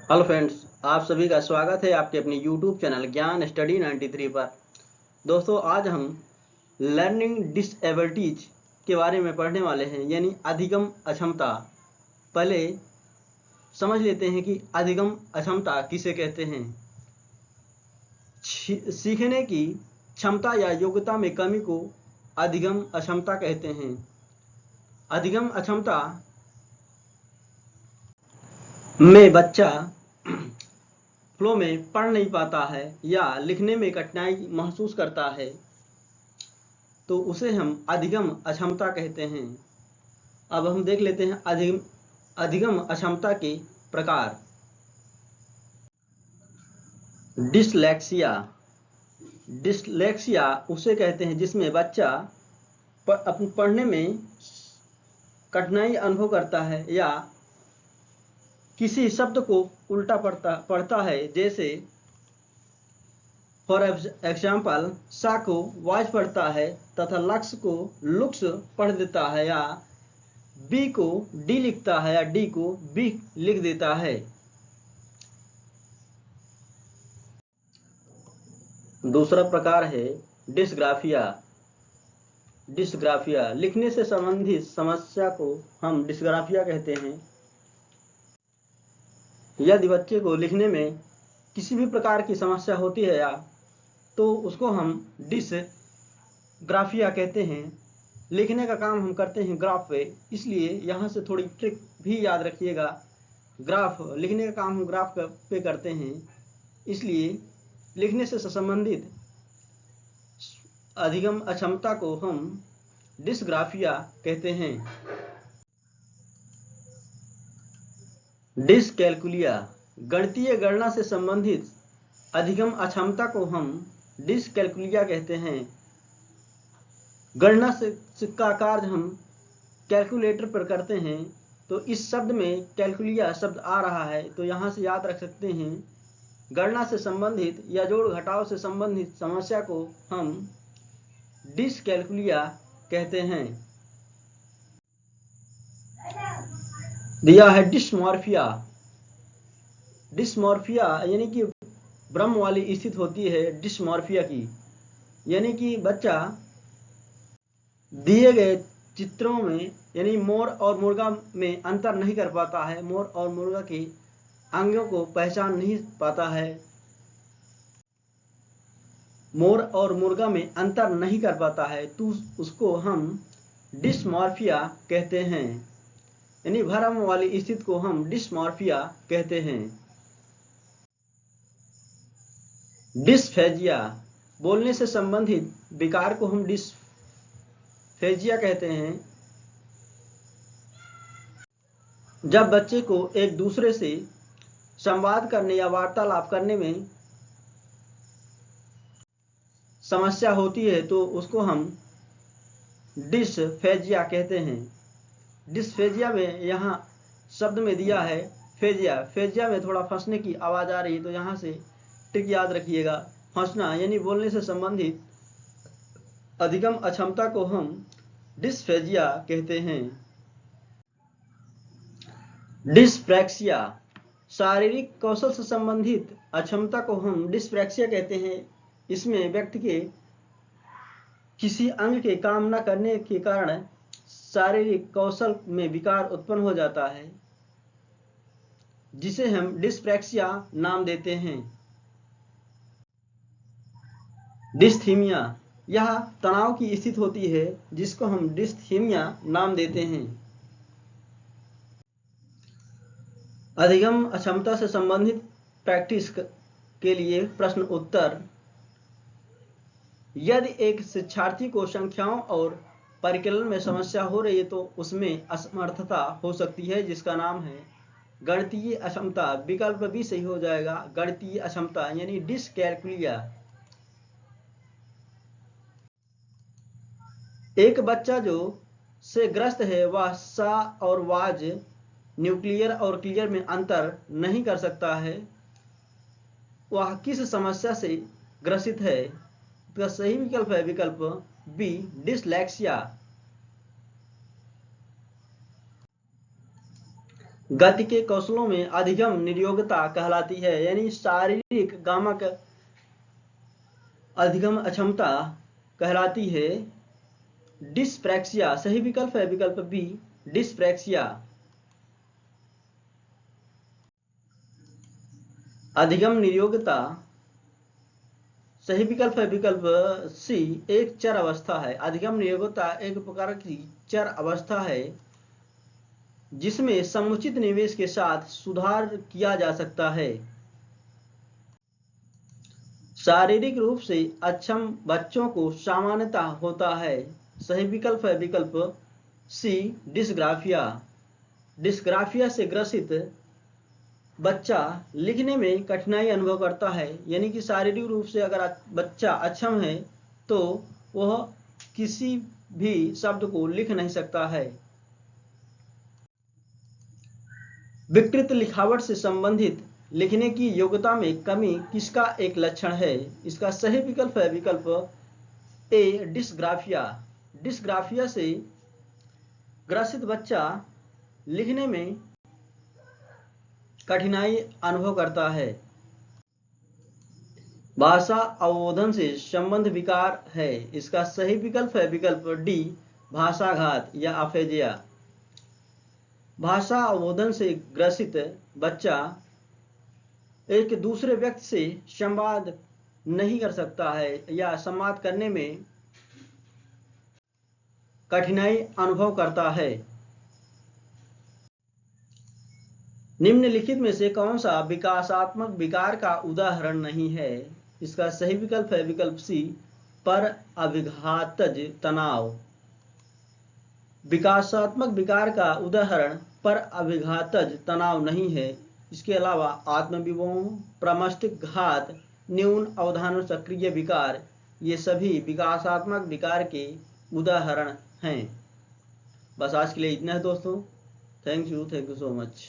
Hello friends, आप सभी का स्वागत है आपके अपने यूट्यूब चैनल ज्ञान स्टडी 93 पर। दोस्तों, आज हम लर्निंग डिसएबिलिटीज के बारे में पढ़ने वाले हैं, यानी अधिगम अक्षमता। पहले समझ लेते हैं कि अधिगम अक्षमता किसे कहते हैं। सीखने की क्षमता या योग्यता में कमी को अधिगम अक्षमता कहते हैं। अधिगम अक्षमता में बच्चा फ्लो में पढ़ नहीं पाता है या लिखने में कठिनाई महसूस करता है, तो उसे हम अधिगम अक्षमता कहते हैं। अब हम देख लेते हैं अधिगम अक्षमता के प्रकार। डिसलेक्सिया। डिसलेक्सिया उसे कहते हैं जिसमें बच्चा पढ़ने में कठिनाई अनुभव करता है या किसी शब्द को उल्टा पढ़ता है। जैसे फॉर एग्जाम्पल, सा को वाज पढ़ता है तथा लक्स को लुक्स पढ़ देता है, या बी को डी लिखता है या डी को बी लिख देता है। दूसरा प्रकार है डिस्ग्राफिया। डिस्ग्राफिया लिखने से संबंधित समस्या को हम डिस्ग्राफिया कहते हैं। यदि बच्चे को लिखने में किसी भी प्रकार की समस्या होती है या तो उसको हम डिस्ग्राफिया कहते हैं। लिखने का काम हम करते हैं ग्राफ पे, इसलिए यहाँ से थोड़ी ट्रिक भी याद रखिएगा। ग्राफ लिखने का काम हम ग्राफ पे करते हैं, इसलिए लिखने से संबंधित अधिगम अक्षमता को हम डिस्ग्राफिया कहते हैं। डिसकैलकुलिया गणितीय गणना से संबंधित अधिगम अक्षमता को हम डिसकैलकुलिया कहते हैं। गणना से का कार्य हम कैलकुलेटर पर करते हैं, तो इस शब्द में कैलकुलिया शब्द आ रहा है, तो यहाँ से याद रख सकते हैं। गणना से संबंधित या जोड़ घटाव से संबंधित समस्या को हम डिसकैलकुलिया कहते हैं। दिया है डिस्मॉर्फिया। डिस्मॉर्फिया यानी कि भ्रम वाली स्थिति होती है डिस्मॉर्फिया की, यानी कि बच्चा दिए गए चित्रों में यानी मोर और मुर्गा में अंतर नहीं कर पाता है, मोर और मुर्गा के अंगों को पहचान नहीं पाता है। मोर और मुर्गा में अंतर नहीं कर पाता है, तो उसको हम डिस्मॉर्फिया कहते हैं, यानी भ्रम वाली स्थिति को हम डिस्मॉर्फिया कहते हैं। डिस्फेजिया बोलने से संबंधित विकार को हम डिस्फेजिया कहते हैं। जब बच्चे को एक दूसरे से संवाद करने या वार्तालाप करने में समस्या होती है, तो उसको हम डिस्फेजिया कहते हैं। डिस्फेजिया में यहाँ शब्द में दिया है फेजिया। फेजिया में थोड़ा फंसने की आवाज आ रही है, तो यहाँ से ट्रिक याद रखिएगा। फंसना यानी बोलने से संबंधित अधिगम अक्षमता को हम डिस्फेजिया कहते हैं। डिस्प्रैक्सिया शारीरिक कौशल से संबंधित अक्षमता को हम डिस्प्रैक्सिया कहते हैं। इसमें व्यक्ति के किसी अंग के काम न करने के कारण शारीरिक कौशल में विकार उत्पन्न हो जाता है, जिसे हम डिस्प्रैक्सिया नाम देते हैं। डिस्थीमिया यह तनाव की स्थिति होती है, जिसको हम डिस्थीमिया नाम देते हैं। अधिगम अक्षमता से संबंधित प्रैक्टिस के लिए प्रश्न उत्तर। यदि एक शिक्षार्थी को संख्याओं और परिकलन में समस्या हो रही है, तो उसमें असमर्थता हो सकती है, जिसका नाम है गणितीय अक्षमता। विकल्प भी सही हो जाएगा, गणितीय अक्षमता यानी डिसकैलकुलिया। एक बच्चा जो से ग्रस्त है वह सा और वाज न्यूक्लियर और क्लियर में अंतर नहीं कर सकता है। वह किस समस्या से ग्रसित है? इसका सही विकल्प है विकल्प बी, डिसलेक्सिया। गति के कौशलों में अधिगम निर्योग्यता कहलाती है, यानी शारीरिक गामक अधिगम अक्षमता कहलाती है। डिस्प्रैक्सिया सही विकल्प है, विकल्प बी डिस्प्रैक्सिया। अधिगम निर्योग्यता सही विकल्प है, विकल्प सी एक चर अवस्था है। अधिगम निर्योग्यता एक प्रकार की चर अवस्था है जिसमें समुचित निवेश के साथ सुधार किया जा सकता है। शारीरिक रूप से अक्षम बच्चों को सामान्यतः होता है। सही विकल्प है, विकल्प सी डिस्ग्राफिया। डिस्ग्राफिया से ग्रसित बच्चा लिखने में कठिनाई अनुभव करता है, यानी कि शारीरिक रूप से अगर बच्चा अक्षम है तो वह किसी भी शब्द को लिख नहीं सकता है। विकृत लिखावट से संबंधित लिखने की योग्यता में कमी किसका एक लक्षण है? इसका सही विकल्प है, विकल्प ए डिस्ग्राफिया। डिस्ग्राफिया से ग्रसित बच्चा लिखने में कठिनाई अनुभव करता है। भाषा अवरोधन से संबंध विकार है। इसका सही विकल्प है, विकल्प डी भाषाघात या अफेजिया। भाषा अवरोधन से ग्रसित बच्चा एक दूसरे व्यक्ति से संवाद नहीं कर सकता है या संवाद करने में कठिनाई अनुभव करता है। निम्नलिखित में से कौन सा विकासात्मक विकार का उदाहरण नहीं है? इसका सही विकल्प है, विकल्प सी पर अभिघातज तनाव। विकासात्मक विकार का उदाहरण पर अभिघातज तनाव नहीं है। इसके अलावा आत्मविमोह, प्रमस्तिष्क घात, न्यून अवधान सक्रिय विकार, ये सभी विकासात्मक विकार के उदाहरण हैं। बस आज के लिए इतना है दोस्तों। Thank you so much.